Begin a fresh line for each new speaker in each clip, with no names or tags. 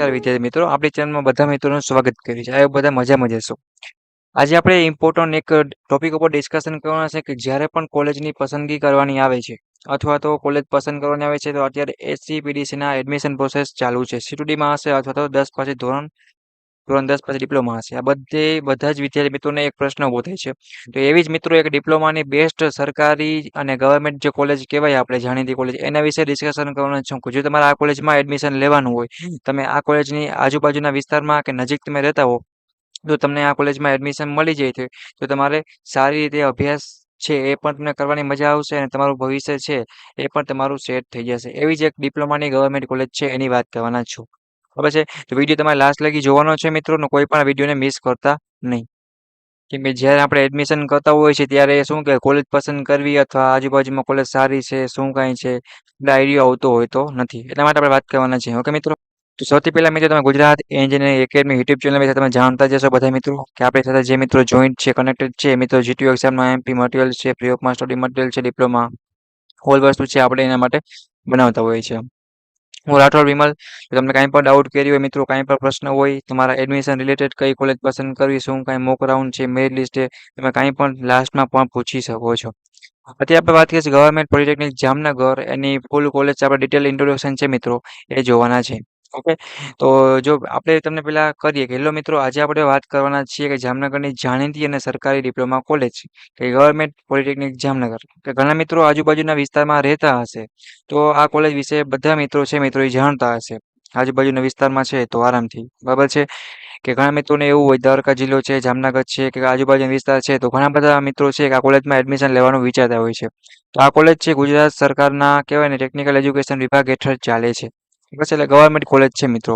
નમસ્કાર વિદ્યાર્થી મિત્રો, આપણી ચેનલમાં બધા મિત્રોનું સ્વાગત કર્યું છે. આ બધા મજામાં જશો. આજે આપણે ઇમ્પોર્ટન્ટ એક ટોપિક ઉપર ડિસ્કશન કરવાના છે કે જ્યારે પણ કોલેજની પસંદગી કરવાની આવે છે અથવા તો કોલેજ પસંદ કરવાની આવે છે તો અત્યારે એસસીપીડીસીના એડમિશન પ્રોસેસ ચાલુ છે. સીટુડીમાં હશે અથવા તો 10 પછી ધોરણ 10 પછી ડિપ્લોમા હશે. આ બધા જ વિદ્યાર્થી મિત્રોને એક પ્રશ્ન ઊભો થાય છે. તો એવી જ મિત્રો એક ડિપ્લોમાની બેસ્ટ સરકારી અને ગવર્મેન્ટ જે કોલેજ કહેવાય આપણે જાણીતી કોલેજ એના વિશે ડિસ્કશન કરવાનું છું. જો તમારે આ કોલેજમાં એડમિશન લેવાનું હોય, તમે આ કોલેજની આજુબાજુના વિસ્તારમાં કે નજીક તમે રહેતા હો તો તમને આ કોલેજમાં એડમિશન મળી જાય છે. તો તમારે સારી રીતે અભ્યાસ છે એ પણ તમને કરવાની મજા આવશે અને તમારું ભવિષ્ય છે એ પણ તમારું સેટ થઈ જશે. એવી જ એક ડિપ્લોમાની ગવર્મેન્ટ કોલેજ છે એની વાત કરવાના છું. ખબર છે? તો વિડીયો તમારે લાસ્ટ લગી જોવાનો છે મિત્રો. કોઈ પણ વિડીયોને મિસ કરતા નહીં. કેમ કે જ્યારે આપણે એડમિશન કરતા હોય છે ત્યારે શું કે કોલેજ પસંદ કરવી અથવા આજુબાજુમાં કોલેજ સારી છે શું કાંઈ છે એટલે આઈડિયા આવતો હોય તો નથી. એટલા માટે આપણે વાત કરવાના છે. ઓકે મિત્રો? તો સૌથી પહેલા મિત્રો તમે Gujarat engineering academy YouTube channel વિશે તમે જાણતા જશો બધા મિત્રો કે આપણી સાથે જે મિત્રો જોઈન્ટ છે કનેક્ટેડ છે મિત્રો જીટીયુ એક્ઝામના એમપી મટીરિયલ છે, ફ્રી ઓફમાં સ્ટડી મટીરિયલ છે, ડિપ્લોમા હોલ વસ્તુ છે આપણે એના માટે બનાવતા હોઈએ છીએ. હું રાઠોડ વિમલ. તમને કાંઈ પણ ડાઉટ કરી હોય મિત્રો, કાંઈ પણ પ્રશ્ન હોય તમારા એડમિશન રિલેટેડ કઈ કોલેજ પસંદ કરવી, શું કાંઈ મોક રાઉન્ડ છે, મેરિટ લિસ્ટ છે, તમે કાંઈ પણ લાસ્ટમાં પણ પૂછી શકો છો. અત્યારે આપણે વાત કરીએ છીએ ગવર્મેન્ટ પોલિટેકનિક જામનગર. એની ફૂલ કોલેજ આપણે ડિટેલ ઇન્ટ્રોડક્શન છે મિત્રો એ જોવાના છે. ઓકે, તો જો આપણે તમને પેલા કરીએ કે હેલો મિત્રો, આજે આપણે વાત કરવાના છીએ કે જામનગરની જાણીતી અને સરકારી ડિપ્લોમા કોલેજ કે ગવર્મેન્ટ પોલિટેકનિક જામનગર કે ઘણા મિત્રો આજુબાજુના વિસ્તારમાં રહેતા હશે તો આ કોલેજ વિશે બધા મિત્રો છે મિત્રો એ જાણતા હશે. આજુબાજુના વિસ્તારમાં છે તો આરામથી બરાબર છે કે ઘણા મિત્રોને એવું હોય દ્વારકા જિલ્લો છે, જામનગર છે કે આજુબાજુના વિસ્તાર છે તો ઘણા બધા મિત્રો છે કે આ કોલેજમાં એડમિશન લેવાનું વિચારતા હોય છે. તો આ કોલેજ છે ગુજરાત સરકારના કહેવાય ને ટેકનિકલ એજ્યુકેશન વિભાગ હેઠળ ચાલે છે. બસ એટલે ગવર્મેન્ટ કોલેજ છે મિત્રો.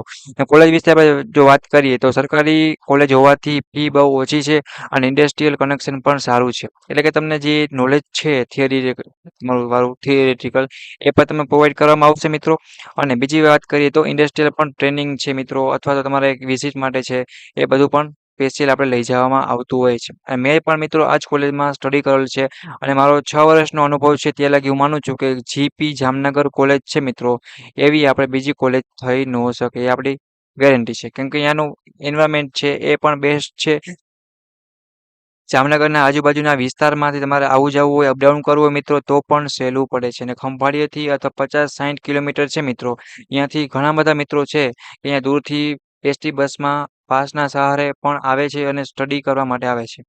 કોલેજ વિશે આપણે જો વાત કરીએ તો સરકારી કોલેજ હોવાથી ફી બહુ ઓછી છે અને ઇન્ડસ્ટ્રીયલ કનેક્શન પણ સારું છે. એટલે કે તમને જે નોલેજ છે થિયરી તમારું વાળું થિયરેટિકલ એ પણ તમને પ્રોવાઈડ કરવામાં આવશે મિત્રો. અને બીજી વાત કરીએ તો ઇન્ડસ્ટ્રીયલ પણ ટ્રેનિંગ છે મિત્રો અથવા તો તમારે એક વિઝિટ માટે છે એ બધું પણ સ્પેશિયલ આપણે લઈ જવામાં આવતું હોય છે. અને મેં પણ મિત્રો આ જ કોલેજમાં સ્ટડી કરેલ છે અને મારો 6 વર્ષનો અનુભવ છે ત્યાં લગી હું માનું છું કે જીપી જામનગર કોલેજ છે મિત્રો એવી આપણે બીજી કોલેજ થઈ ન શકે એ આપણી ગેરંટી છે. કેમ કે અહીંયાનું એન્વાયરમેન્ટ છે એ પણ બેસ્ટ છે. જામનગરના આજુબાજુના વિસ્તારમાંથી તમારે આવું જવું હોય, અપડાઉન કરવું હોય મિત્રો તો પણ સહેલું પડે છે. અને ખંભાળિયાથી અથવા 50-60 કિલોમીટર છે મિત્રો. અહીંયાથી ઘણા બધા મિત્રો છે કે અહીંયા દૂરથી એસટી બસમાં પાસના સહારે પણ આવે છે અને સ્ટડી કરવા માટે આવે છે.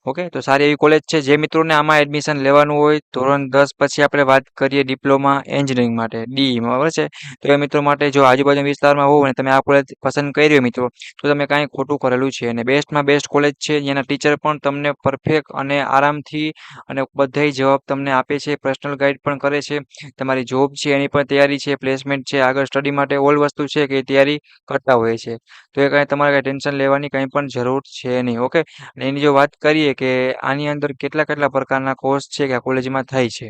ઓકે, તો સારી એવી કોલેજ છે. જે મિત્રોને આમાં એડમિશન લેવાનું હોય ધોરણ 10 પછી આપણે વાત કરીએ ડિપ્લોમા એન્જિનિયરિંગ માટે ડીઈમાં બરાબર છે. તો એ મિત્રો માટે જો આજુબાજુના વિસ્તારમાં હોવ ને તમે આ કોલેજ પસંદ કરી હોય મિત્રો તો તમે કાંઈ ખોટું કરેલું છે. અને બેસ્ટમાં બેસ્ટ કોલેજ છે. અહીંયાના ટીચર પણ તમને પરફેક્ટ અને આરામથી અને બધાય જવાબ તમને આપે છે. પર્સનલ ગાઈડ પણ કરે છે. તમારી જોબ છે એની પણ તૈયારી છે, પ્લેસમેન્ટ છે, આગળ સ્ટડી માટે ઓલ વસ્તુ છે કે એ તૈયારી કરતા હોય છે. તો એ કાંઈ તમારે કાંઈ ટેન્શન લેવાની કંઈ પણ જરૂર છે નહીં. ઓકે, અને એની જો વાત કરીએ કે આની અંદર કેટલા કેટલા પ્રકારના કોર્સ છે કે આ કોલેજમાં થાય છે.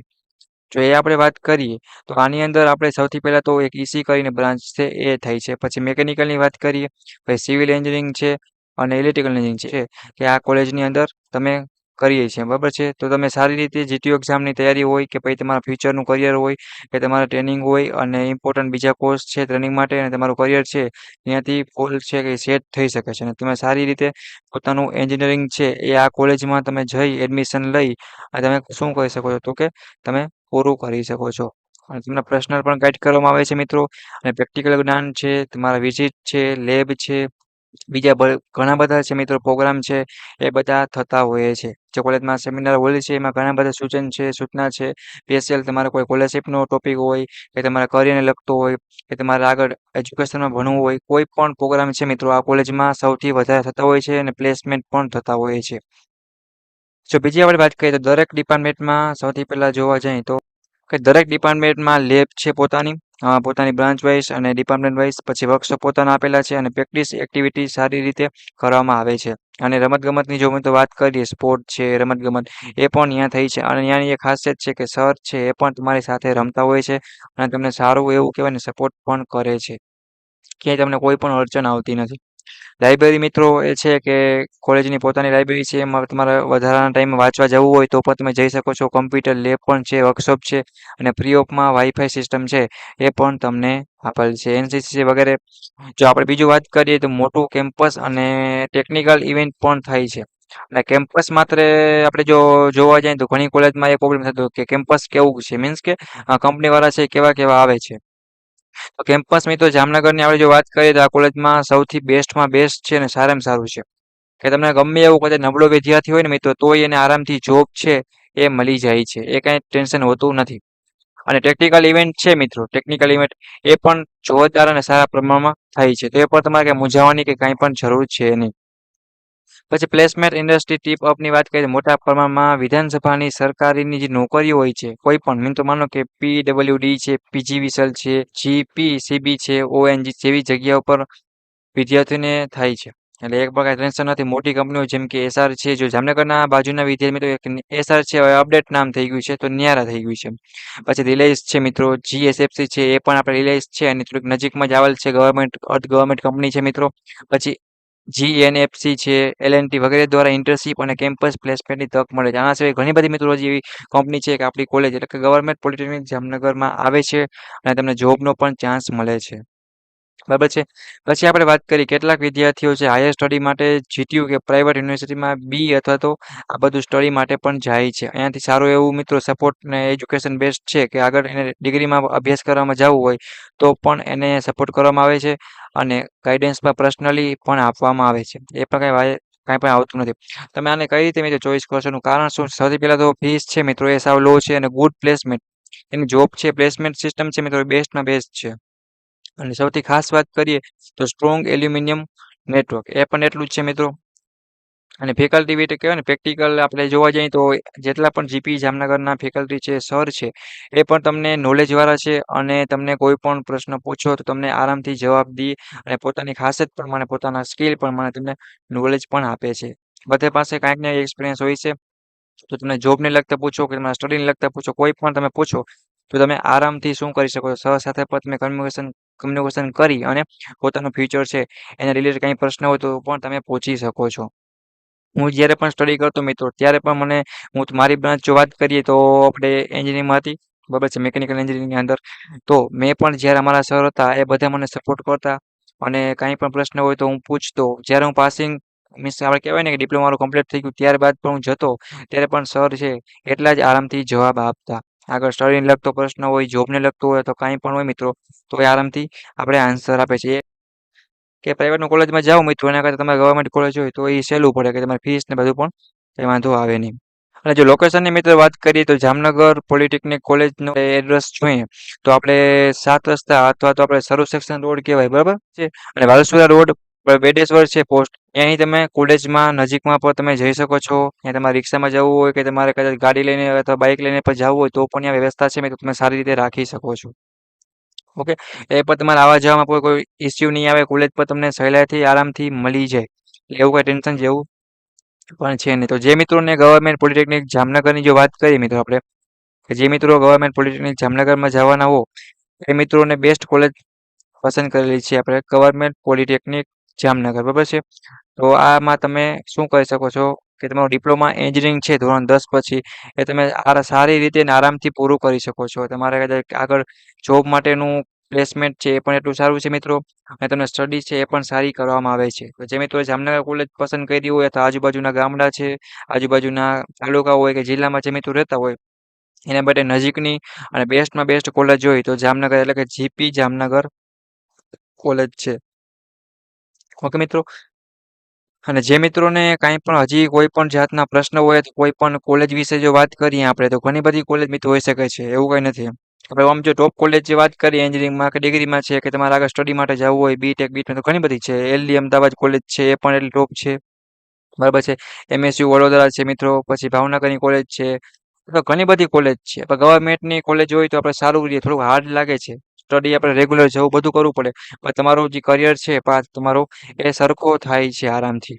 જો એ આપણે વાત કરીએ તો આની અંદર આપણે સૌથી પહેલાં તો એક ઈસી કરીને બ્રાન્ચ છે એ થાય છે. પછી મિકેનિકલની વાત કરીએ, પછી સિવિલ એન્જિનિયરિંગ છે અને ઇલેક્ટ્રિકલ એન્જિનિયરિંગ છે કે આ કોલેજની અંદર તમે કરીએ છીએ બરાબર છે. તો તમે સારી રીતે જીટીયુ એક્ઝામની તૈયારી હોય કે પછી તમારા ફ્યુચરનું કરિયર હોય કે તમારે ટ્રેનિંગ હોય અને ઇમ્પોર્ટન્ટ બીજા કોર્સ છે ટ્રેનિંગ માટે અને તમારું કરિયર છે ત્યાંથી ફૂલ છે કે સેટ થઈ શકે છે. અને તમે સારી રીતે પોતાનું એન્જિનિયરિંગ છે એ આ કોલેજમાં તમે જઈ એડમિશન લઈ અને તમે શું કરી શકો છો તો કે તમે પૂરું કરી શકો છો. અને તમને પર્સનલ પણ ગાઈડ કરવામાં આવે છે મિત્રો. અને પ્રેક્ટિકલ જ્ઞાન છે, તમારા વિઝિટ છે, લેબ છે, બીજા ઘણા બધા છે મિત્રો પ્રોગ્રામ છે એ બધા થતા હોય છે. જે કોલેજમાં સેમિનાર હોય છે એમાં ઘણા બધા સૂચન છે, સૂચના છે. સ્પેશિયલ તમારે કોઈ સ્કોલરશિપનો ટોપિક હોય કે તમારા કરિયરને લગતો હોય કે તમારે આગળ એજ્યુકેશનમાં ભણવું હોય કોઈ પણ પ્રોગ્રામ છે મિત્રો આ કોલેજમાં સૌથી વધારે થતા હોય છે અને પ્લેસમેન્ટ પણ થતા હોય છે. જો બીજી આપણે વાત કરીએ તો દરેક ડિપાર્ટમેન્ટમાં સૌથી પહેલાં જોવા જઈએ તો કે દરેક ડિપાર્ટમેન્ટમાં લેબ છે પોતાની બ્રાન્ચ વાઇઝ અને ડિપાર્ટમેન્ટ વાઇઝ પછી વર્કશોપ પોતાના આપેલા છે અને પ્રેક્ટિસ એક્ટિવિટી સારી રીતે કરવામાં આવે છે. અને રમતગમતની જો હું તો વાત કરીએ સ્પોર્ટ છે, રમતગમત એ પણ અહીંયા થઈ છે. અને અહીંયાની એક ખાસિયત છે કે સર છે એ પણ તમારી સાથે રમતા હોય છે અને તમને સારું એવું કહેવાય ને સપોર્ટ પણ કરે છે. ક્યાંય તમને કોઈ પણ અડચણ આવતી નથી. લાઇબ્રેરી મિત્રો એ છે કે કોલેજની પોતાની લાઇબ્રેરી છે, એમાં તમારે વધારાના ટાઈમે વાંચવા જવું હોય તો પણ તમે જઈ શકો છો. કમ્પ્યુટર લેબ પણ છે, વર્કશોપ છે અને ફ્રી ઓફમાં વાઈફાઈ સિસ્ટમ છે એ પણ તમને આપેલ છે. એનસીસી વગેરે. જો આપણે બીજું વાત કરીએ તો મોટું કેમ્પસ અને ટેકનિકલ ઇવેન્ટ પણ થાય છે. અને કેમ્પસ માત્ર આપણે જો જોવા જઈએ તો ઘણી કોલેજમાં એ પ્રોબ્લેમ થતો કે કેમ્પસ કેવું છે, મીન્સ કે કંપની વાળા છે કેવા કેવા આવે છે. તો કેમ્પસ મિત્રો જામનગરની આપણે જો વાત કરીએ તો આ કોલેજમાં સૌથી બેસ્ટમાં બેસ્ટ છે અને સારામાં સારું છે. કે તમને ગમે એવું કદાચ નબળો વિદ્યાર્થી હોય ને મિત્રો તોય એને આરામથી જોબ છે એ મળી જાય છે. એ કાંઈ ટેન્શન હોતું નથી. અને ટેકનિકલ ઇવેન્ટ છે મિત્રો, ટેકનિકલ ઇવેન્ટ એ પણ જોરદાર અને સારા પ્રમાણમાં થાય છે. તો એ પણ તમારે કંઈ મૂંઝાવાની કે કાંઈ પણ જરૂર છે નહીં. પછી પ્લેસમેન્ટ ઇન્ડસ્ટ્રી ટીપ અપની વાત કરીએ, મોટા પ્રમાણમાં વિધાનસભાની સરકારીની જે નોકરીઓ હોય છે કોઈ પણ, મીન તો માનો કે PWD છે, PGVSL છે, GPCB છે, ONG જેવી જગ્યા ઉપર વિદ્યાર્થીઓને થાય છે. એટલે એક પ્રકાર ટેન્શન નથી. મોટી કંપનીઓ જેમ કે SR છે, જો જામનગરના બાજુના વિદ્યાર્થી મિત્રો એક SR છે, હવે અપડેટ નામ થઈ ગયું છે તો ન્યારા થઈ ગયું છે. પછી રિલાયન્સ છે મિત્રો, GSFC છે, એ પણ આપણે રિલાયન્સ છે અને થોડીક નજીકમાં જ આવેલ છે, ગવર્મેન્ટ અર્ધ ગવર્મેન્ટ કંપની છે મિત્રો. પછી GNFC છે, LNT વગેરે દ્વારા ઇન્ટર્નશીપ અને કેમ્પસ પ્લેસમેન્ટની તક મળે છે. આના સિવાય ઘણી બધી મિત્રો હજી એવી કંપની છે કે આપણી કોલેજ એટલે કે ગવર્મેન્ટ પોલિટેકનિક જામનગરમાં આવે છે અને તમને જોબનો પણ ચાન્સ મળે છે. બરાબર છે. પછી આપણે વાત કરીએ કેટલાક વિદ્યાર્થીઓ છે હાયર સ્ટડી માટે GTU કે પ્રાઇવેટ યુનિવર્સિટીમાં બી અથવા તો આ બધું સ્ટડી માટે પણ જાય છે. અહીંયાથી સારું એવું મિત્રો સપોર્ટ ને એજ્યુકેશન બેસ્ટ છે કે આગળ એને ડિગ્રીમાં અભ્યાસ કરવામાં જવું હોય તો પણ એને સપોર્ટ કરવામાં આવે છે અને ગાઈડન્સમાં પર્સનલી પણ આપવામાં આવે છે. એ પણ કાંઈ પણ આવતું નથી. તમે આને કઈ રીતે મિત્રો ચોઈસ કરશો એનું કારણ શું? સૌથી પહેલાં તો ફીસ છે મિત્રો એ સાવ લો છે અને ગુડ પ્લેસમેન્ટ એની જોબ છે, પ્લેસમેન્ટ સિસ્ટમ છે મિત્રો એ બેસ્ટમાં બેસ્ટ છે. અને સૌથી ખાસ વાત કરીએ તો સ્ટ્રોંગ એલ્યુમિનિયમ નેટવર્ક એ પણ એટલું જ છે મિત્રો. અને ફેકલ્ટી વિટ કહેવાય ને પ્રેક્ટિકલ આપણે જોવા જઈએ તો જેટલા પણ GP જામનગરના ફેકલ્ટી છે, સર છે એ પણ તમને નોલેજવાળા છે અને તમને કોઈ પણ પ્રશ્ન પૂછો તો તમને આરામથી જવાબ દી અને પોતાની ખાસિયત પ્રમાણે, પોતાના સ્કિલ પ્રમાણે તમને નોલેજ પણ આપે છે. બધે પાસે કાંઈક ને એક્સપિરિયન્સ હોય છે. તો તમે જોબને લગતા પૂછો કે તમારા સ્ટડીને લગતા પૂછો, કોઈ પણ તમે પૂછો તો તમે આરામથી શું કરી શકો છો, સર સાથે પણ તમે કમ્યુનિકેશન કરી અને પોતાનું ફ્યુચર છે એના રિલેટેડ કંઈ પ્રશ્ન હોય તો પણ તમે પૂછી શકો છો. હું જ્યારે પણ સ્ટડી કરતો મિત્રો ત્યારે પણ હું તો મારી બ્રાન્ચ જો વાત કરીએ તો આપણે એન્જિનિયરિંગમાં હતી, બરાબર છે, મિકેનિકલ એન્જિનિયરિંગની અંદર. તો મેં પણ જ્યારે અમારા સર હતા એ બધા મને સપોર્ટ કરતા અને કાંઈ પણ પ્રશ્ન હોય તો હું પૂછતો. જ્યારે હું પાસિંગ મીન્સ આપણે કહેવાય ને કે ડિપ્લોમા મારું કમ્પ્લીટ થઈ ગયું ત્યારબાદ પણ હું જતો ત્યારે પણ સર છે એટલા જ આરામથી જવાબ આપતા. આગળ સ્ટડીને લગતો પ્રશ્ન હોય, જોબને લગતો હોય તો કાંઈ પણ હોય મિત્રો તો એ આરામથી આપણે આન્સર આપે છે. કે પ્રાઇવેટ કોલેજમાં જાઓ મિત્રો એના કરતાં તમારે ગવર્મેન્ટ કોલેજ હોય તો એ સહેલું પડે કે તમારી ફીસ ને બધું પણ કંઈ વાંધો આવે નહીં. અને જો લોકેશનની મિત્રો વાત કરીએ તો જામનગર પોલિટેકનિક કોલેજનો એડ્રેસ જોઈએ તો આપણે 7 રસ્તા અથવા તો આપણે સર્વ સેક્શન રોડ કહેવાય, બરાબર છે, અને વાલસુરા રોડ બેડેશ્વર છે પોસ્ટ. અહીં તમે કોલેજમાં નજીકમાં પણ તમે જઈ શકો છો. ત્યાં તમારે રિક્ષામાં જવું હોય કે તમારે કદાચ ગાડી લઈને અથવા બાઇક લઈને પણ જવું હોય તો પણ ત્યાં વ્યવસ્થા છે મિત્રો, તમે સારી રીતે રાખી શકો છો. ઓકે. એ પણ તમારે આવવા જવામાં કોઈ ઇસ્યુ નહીં આવે. કોલેજ પર તમને સહેલાઈથી આરામથી મળી જાય. એવું કંઈ ટેન્શન જેવું પણ છે નહીં. તો જે મિત્રોને ગવર્મેન્ટ પોલિટેકનિક જામનગરની જો વાત કરીએ મિત્રો આપણે કે જે મિત્રો ગવર્મેન્ટ પોલિટેકનિક જામનગરમાં જવાના હો એ મિત્રોને બેસ્ટ કોલેજ પસંદ કરેલી છે આપણે, ગવર્મેન્ટ પોલિટેકનિક જામનગર, બરાબર છે. તો આમાં તમે શું કરી શકો છો કે તમારું ડિપ્લોમા એન્જિનિયરિંગ છે ધોરણ 10 પછી એ તમે સારી રીતે અને આરામથી પૂરું કરી શકો છો. તમારે કદાચ આગળ જોબ માટેનું પ્લેસમેન્ટ છે એ પણ એટલું સારું છે મિત્રો અને તમને સ્ટડી છે એ પણ સારી કરવામાં આવે છે. તો જે મિત્રો જામનગર કોલેજ પસંદ કરી હોય અથવા આજુબાજુના ગામડા છે, આજુબાજુના તાલુકા હોય કે જિલ્લામાં જે મિત્રો રહેતા હોય એના માટે નજીકની અને બેસ્ટમાં બેસ્ટ કોલેજ હોય તો જામનગર એટલે કે GP જામનગર કોલેજ છે. ઓકે મિત્રો. અને જે મિત્રોને કાંઈ પણ હજી કોઈ પણ જાતના પ્રશ્ન હોય તો કોઈ પણ કોલેજ વિશે જો વાત કરીએ આપણે તો ઘણી બધી કોલેજ મિત્રો હોઈ શકે છે, એવું કંઈ નથી. આપણે આમ જો ટોપ કોલેજ જે વાત કરીએ એન્જિનિયરિંગમાં કે ડિગ્રીમાં છે કે તમારે આગળ સ્ટડી માટે જવું હોય બીટેક તો ઘણી બધી છે. LD અમદાવાદ કોલેજ છે એ પણ એટલી ટોપ છે, બરાબર છે. MSU વડોદરા છે મિત્રો, પછી ભાવનગરની કોલેજ છે, તો ઘણી બધી કોલેજ છે. પણ ગવર્મેન્ટની કોલેજ હોય તો આપણે સારું રહીએ, થોડુંક હાર્ડ લાગે છે. સ્ટડી આપણે રેગ્યુલર જવું બધું કરવું પડે પણ તમારું જે કરિયર છે પાથ તમારો એ સરખો થાય છે આરામથી.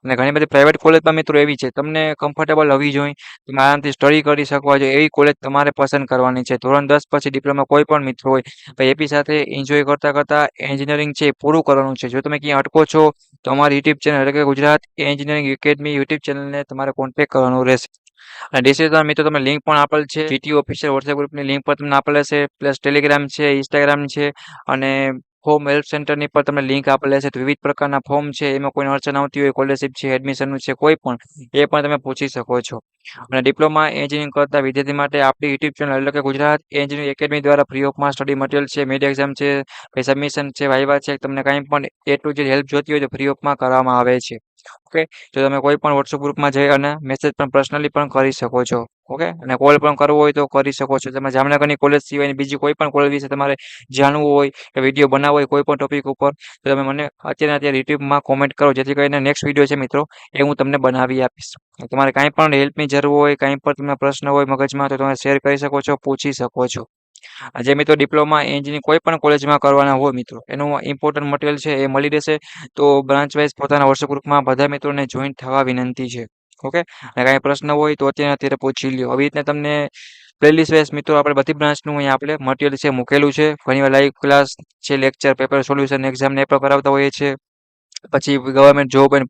અને ઘણી બધી પ્રાઇવેટ કોલેજમાં મિત્રો એવી છે, તમને કમ્ફર્ટેબલ હોવી જોઈએ, તમે આરામથી સ્ટડી કરી શકો છો એવી કોલેજ તમારે પસંદ કરવાની છે. ધોરણ 10 પછી ડિપ્લોમા કોઈ પણ મિત્રો હોય તો એપી સાથે એન્જોય કરતા કરતા એન્જિનિયરિંગ છે એ પૂરું કરવાનું છે. જો તમે ક્યાં અટકો છો તો અમારી યુટ્યુબ ચેનલ એટલે કે ગુજરાત એન્જિનિયરિંગ એકેડમી યુટ્યુબ ચેનલને તમારે કોન્ટેક્ટ કરવાનું રહેશે. અને ડિસ્ક્રિપ્શનમાં મિત્રો તમને લિંક પણ આપેલ છે, જીટી ઓફિશિયલ વોટ્સએપ ગ્રુપની લિંક પણ તમને આપેલ હશે, પ્લસ ટેલિગ્રામ છે, ઇન્સ્ટાગ્રામ છે અને હોમ હેલ્પ સેન્ટરની પણ તમને લિંક આપેલ હશે. તો વિવિધ પ્રકારના ફોર્મ છે, એમાં કોઈ અડચણ આવતી હોય, સ્કોલરશિપ છે, એડમિશનનું છે, કોઈ પણ એ પણ તમે પૂછી શકો છો. અને ડિપ્લોમા એન્જિનિયરિંગ કરતા વિદ્યાર્થી માટે આપણી યુટ્યુબ ચેનલ એટલે કે ગુજરાત એન્જિનિયરિંગ એકેડમી દ્વારા ફ્રી ઓફમાં સ્ટડી મટીરિયલ છે, મિડ એક્ઝામ છે, સબમિશન છે, વાઇવા છે, તમને કાંઈ પણ એ ટુ જે હેલ્પ જોતી હોય તો ફ્રી ઓફમાં કરવામાં આવે છે. ઓકે, તો તમે કોઈ પણ વોટ્સઅપ ગ્રુપમાં જઈ અને મેસેજ પણ પર્સનલી પણ કરી શકો છો. ઓકે, અને કોલ પણ કરવો હોય તો કરી શકો છો. તમે જામનગરની કોલેજ સિવાયની બીજી કોઈ પણ કોલેજ વિશે તમારે જાણવું હોય કે વિડીયો બનાવવો હોય કોઈ પણ ટોપિક ઉપર તો તમે મને અત્યારે યુટ્યુબમાં કોમેન્ટ કરો, જેથી કરીને નેક્સ્ટ વિડીયો છે મિત્રો એ હું તમને બનાવી આપીશ. તમારે કાંઈ પણ હેલ્પની જરૂર હોય, કાંઈ પણ તમને પ્રશ્ન હોય મગજમાં તો તમે શેર કરી શકો છો, પૂછી શકો છો. જે મિત્રો ડિપ્લોમા એન્જિનિયરિંગ કોઈ પણ કોલેજમાં કરવાના હોય મિત્રો એનું ઇમ્પોર્ટન્ટ મટીરિયલ છે એ મળી રહેશે. તો બ્રાન્ચ વાઇઝ પોતાના વોટ્સએપ ગ્રુપમાં બધા મિત્રોને જોઈન થવા વિનંતી છે. ઓકે, અને કાંઈ પ્રશ્ન હોય તો અત્યારે પૂછી લ્યો. આવી રીતના તમને પ્લેલિસ્ટ વાઇઝ મિત્રો આપણે બધી બ્રાન્ચનું અહીંયા આપણે મટીરિયલ છે મૂકેલું છે. ઘણીવાર લાઈવ ક્લાસ છે, લેક્ચર, પેપર સોલ્યુશન, એક્ઝામને એ પણ કરાવતા હોઈએ છીએ. પછી ગવર્મેન્ટ જોબ અને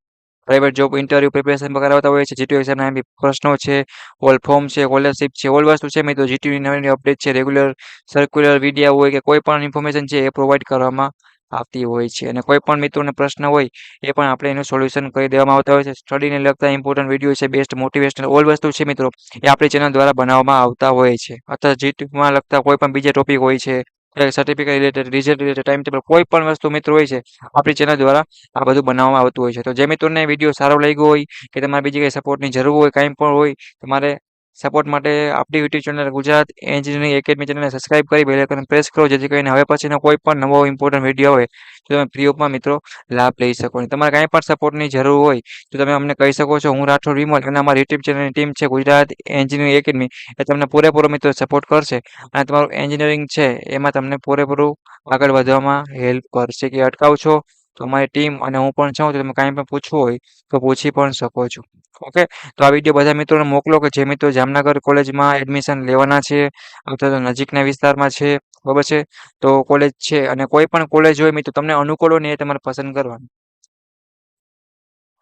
પ્રાઇવેટ જોબ ઇન્ટરવ્યુ પ્રિપેરેશન પણ કરાવતા હોઈએ છીએ. જીટીયુ એક્ઝામના એમ બી પ્રશ્નો છે, ઓલ ફોર્મ છે, સ્કોલરશિપ છે, ઓલ વસ્તુ છે મિત્રો જીટીયુની નવી નવી અપડેટ છે, રેગ્યુલર સર્ક્યુલર વિડીયા હોય કે કોઈ પણ ઇન્ફોર્મેશન છે એ પ્રોવાઈડ કરવામાં આવતી હોય છે. અને કોઈ પણ મિત્રોને પ્રશ્ન હોય એ પણ આપણે એનું સોલ્યુશન કરી દેવામાં આવતા હોય છે. સ્ટડીને લગતા ઇમ્પોર્ટન્ટ વિડીયો છે, બેસ્ટ મોટિવેશનલ ઓલ વસ્તુ છે મિત્રો એ આપણી ચેનલ દ્વારા બનાવવામાં આવતા હોય છે. અથવા જીટીયુમાં લગતા કોઈ પણ બીજા ટોપિક હોય છે, certificate related, result related, time table કોઈ પણ વસ્તુ મિત્રો હોય છે આપણી ચેનલ દ્વારા આ બધું બનાવવામાં આવતું હોય છે. તો જે મિત્રોને વિડીયો સારો લાગ્યો હોય કે તમારે બીજી કંઈ સપોર્ટની જરૂર હોય, કાંઈ પણ હોય, તમારે સપોર્ટ માટે આપણી YouTube channel Gujarat engineering academy ચેનલને સબસ્ક્રાઇબ કરી બેલ આઇકન પ્રેસ કરો, જેથી કરીને હવે પછીનો કોઈ પણ નવો ઇમ્પોર્ટન્ટ વિડીયો આવે તો તમે ફ્રી ઓફમાં મિત્રો લાભ લઈ શકો. અને તમારે કાંઈ પણ સપોર્ટની જરૂર હોય તો તમે અમને કહી શકો છો. હું રાઠોડ વિમલ અને અમારી યુટ્યુબ ચેનલની ટીમ છે ગુજરાત એન્જિનિયરિંગ એકેડમી એ તમને પૂરેપૂરો મિત્રો સપોર્ટ કરશે અને તમારું એન્જિનિયરિંગ છે એમાં તમને પૂરેપૂરું આગળ વધવામાં હેલ્પ કરશે. કે અટકાવશો તો અમારી ટીમ અને હું પણ છું, તો તમે કાંઈ પણ પૂછવું હોય તો પૂછી પણ શકો છો. ઓકે, તો આ વિડીયો બધા મિત્રોને મોકલો કે જે મિત્રો જામનગર કોલેજમાં એડમિશન લેવાના છે અથવા તો નજીકના વિસ્તારમાં છે, બરાબર છે, તો કોલેજ છે અને કોઈ પણ કોલેજ હોય મિત્રો તમને અનુકૂળ હોય ને એ તમારે પસંદ કરવાનું.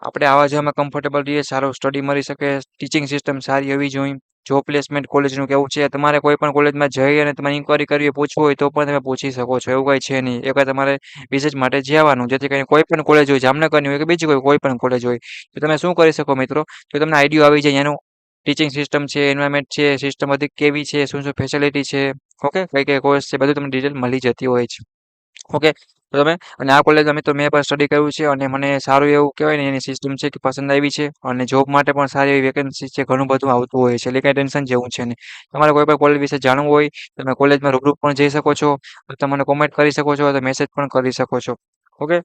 આપણે આવા જવામાં કમ્ફર્ટેબલ રહીએ, સારું સ્ટડી મળી શકે, ટીચિંગ સિસ્ટમ સારી હોવી જોઈએ. જોબ પ્લેસમેન્ટ કોલેજનું કેવું છે, તમારે કોઈ પણ કોલેજમાં જઈ અને તમારે ઇન્ક્વાયરી કરવી હોય, પૂછવું હોય તો પણ તમે પૂછી શકો છો. એવું કંઈ છે નહીં. એ કાંઈ તમારે વિઝિટ માટે જવાનું, જેથી કરીને કોઈ પણ કોલેજ હોય, જામનગરની હોય કે બીજી કોઈ પણ કોલેજ હોય તો તમે શું કરી શકો મિત્રો, તો તમને આઈડિયા આવી જાય એનું ટીચિંગ સિસ્ટમ છે, એન્વાયરમેન્ટ છે, સિસ્ટમ બધી કેવી છે, શું શું ફેસિલિટી છે, ઓકે, કઈ કઈ કોર્સ છે, બધું તમને ડિટેલ મળી જતી હોય છે. ઓકે, તો તમે અને આ કોલેજમાં મિત્રો મેં પણ સ્ટડી કર્યું છે અને મને સારું એવું કહેવાય ને એની સિસ્ટમ છે કે પસંદ આવી છે. અને જોબ માટે પણ સારી એવી વેકેન્સી છે, ઘણું બધું આવતું હોય છે, એટલે કંઈ ટેન્શન જેવું છે નહીં. તમારે કોઈ પણ કોલેજ વિશે જાણવું હોય તમે કોલેજમાં રૂબરૂ પણ જઈ શકો છો, તમે મને કોમેન્ટ કરી શકો છો અથવા મેસેજ પણ કરી શકો છો. ઓકે,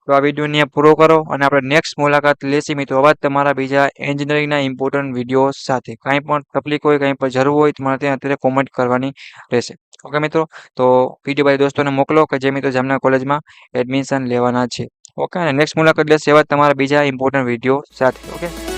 તો આ વિડીયો અહીંયા પૂરો કરો અને આપણે નેક્સ્ટ મુલાકાત લેશી મિત્રો આવા જ તમારા બીજા એન્જિનિયરિંગના ઇમ્પોર્ટન્ટ વિડીયો સાથે. કાંઈ પણ તકલીફ હોય, કાંઈ પણ જરૂર હોય તમારે ત્યાં અત્યારે કોમેન્ટ કરવાની રહેશે. ઓકે મિત્રો, તો વિડીયો બધા દોસ્તોને મોકલો કે જે મિત્રો જામનગર કોલેજમાં એડમિશન લેવાના છે. ઓકે, અને નેક્સ્ટ મુલાકાત લેશે એવા તમારા બીજા ઇમ્પોર્ટન્ટ વિડીયો સાથે. ઓકે.